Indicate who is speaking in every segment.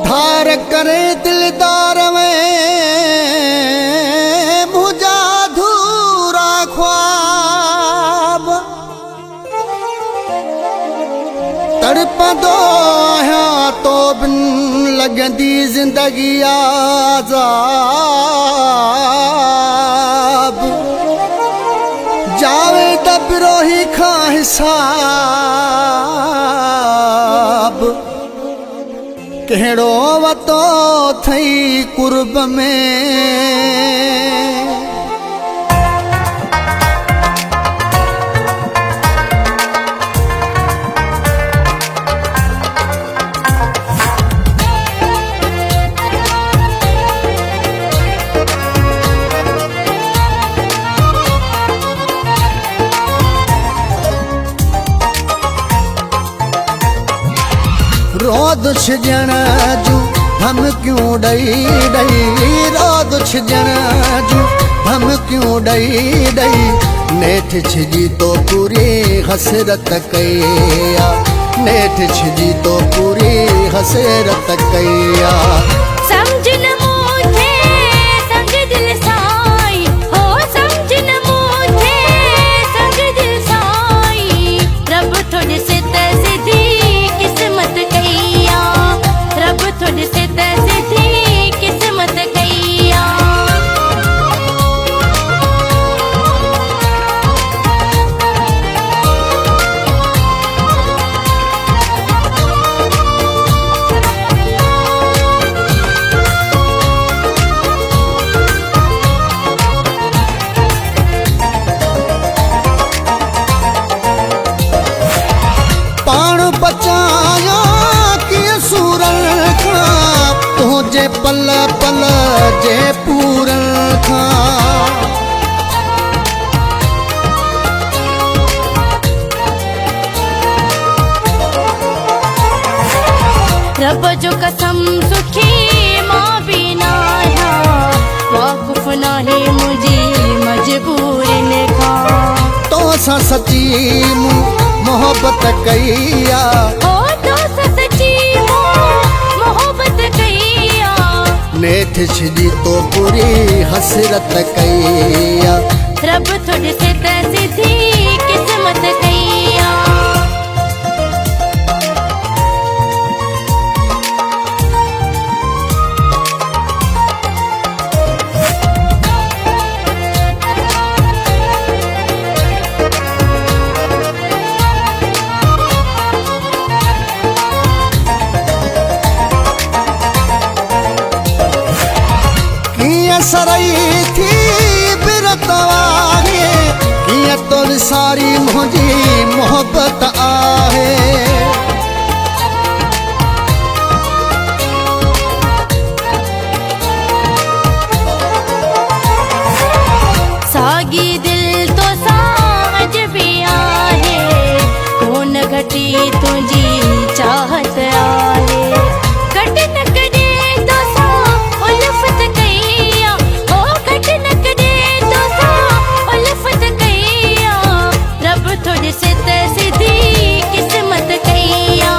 Speaker 1: धार करे दिलदार में मुझा धूरा ख्वाब तड़पदो है तो बिन लगंदी जिंदगी आजाब जावे दबिरोही खा हिसाब कहिड़ो वतो थई कुर्ब में रोद छिजण जूं हम क्यों डई डई रोद छिजण जूं हम क्यों डई डई नेठ छिजी तो पूरी हसरत कया नेठ छिजी तो पूरी हसरत कया
Speaker 2: समझ न मुझे संग दिल साई हो समझ न मुझे संग दिल साई रब थोड़े से तसीदी किस्मत कइया रब थोड़े से तसीदी किस्मत कइया
Speaker 1: बचाया कि सूरन खां तुझे पल पल जे पूरन खां
Speaker 2: रब जो कसम सुखी मां बिना है वाकुफ नाही मुझे मजबूरन खां
Speaker 1: तो सा सची मोहब्बत कइया
Speaker 2: ओ तो सच्ची मोहब्बत कइया
Speaker 1: नेठ छिजी तो पूरी हसरत कइया
Speaker 2: रब थोड़े से तसीदी किस्मत कइया
Speaker 1: सरई थी बिरतवागे किया तो सारी मुझी मोहब्बत आहे
Speaker 2: सागी दिल तो साज भी आहे कौन घटी तुझी चाहत आहे घट न करे तो सा उल्फत कइया ओ घट न करे तो सा उल्फत कइया रब थोड़े से तसीदी किस्मत कइया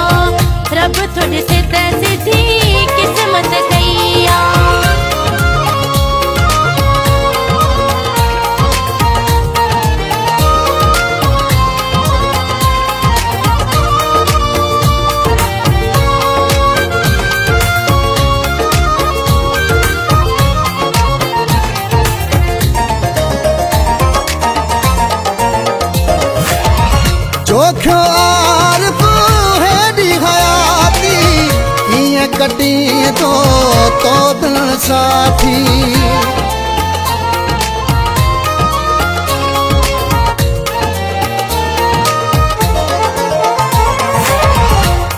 Speaker 2: रब थोड़े से तसीदी किस्मत कइया
Speaker 1: जोखियो आरिफ हेॾी हयाती कीअं कटी तो दिल साथी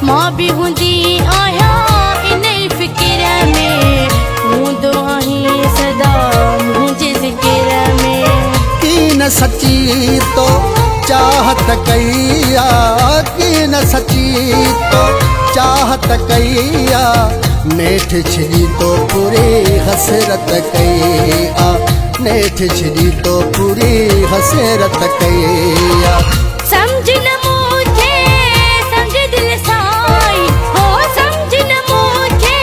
Speaker 2: मां भी हूंदी आहियां इन फिक्र में हूंदो आहीं सदा मुंहिंजे ज़िक्र में
Speaker 1: की न सची तो चाहत कइया यकीन सची तो चाहत कईया नेठ छिड़ी तो पूरी हसरत कईया नेठ छिड़ी तो पूरी हसरत कईया
Speaker 2: समझ न मुझे समझ दिल साई हो समझ न मुझे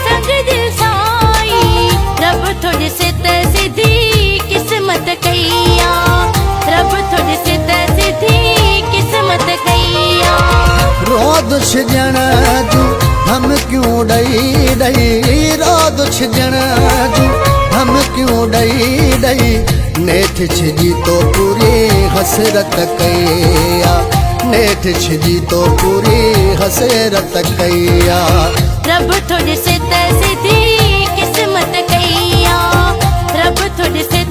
Speaker 2: समझ दिल साई रब थोड़े से सीधी किस्मत कईया रब थोड़े से सीधी किस्मत कईया
Speaker 1: रोद छिजण जूं धमकियूं ॾई ॾई रोद छिजण जूं धमकियूं ॾई ॾई नेठ छिजी तो पूरी हसरत कईया नेठ छिजी तो पूरी हसरत कईया
Speaker 2: रब थोड़े से सीधी किस्मत कईया रब थोड़े से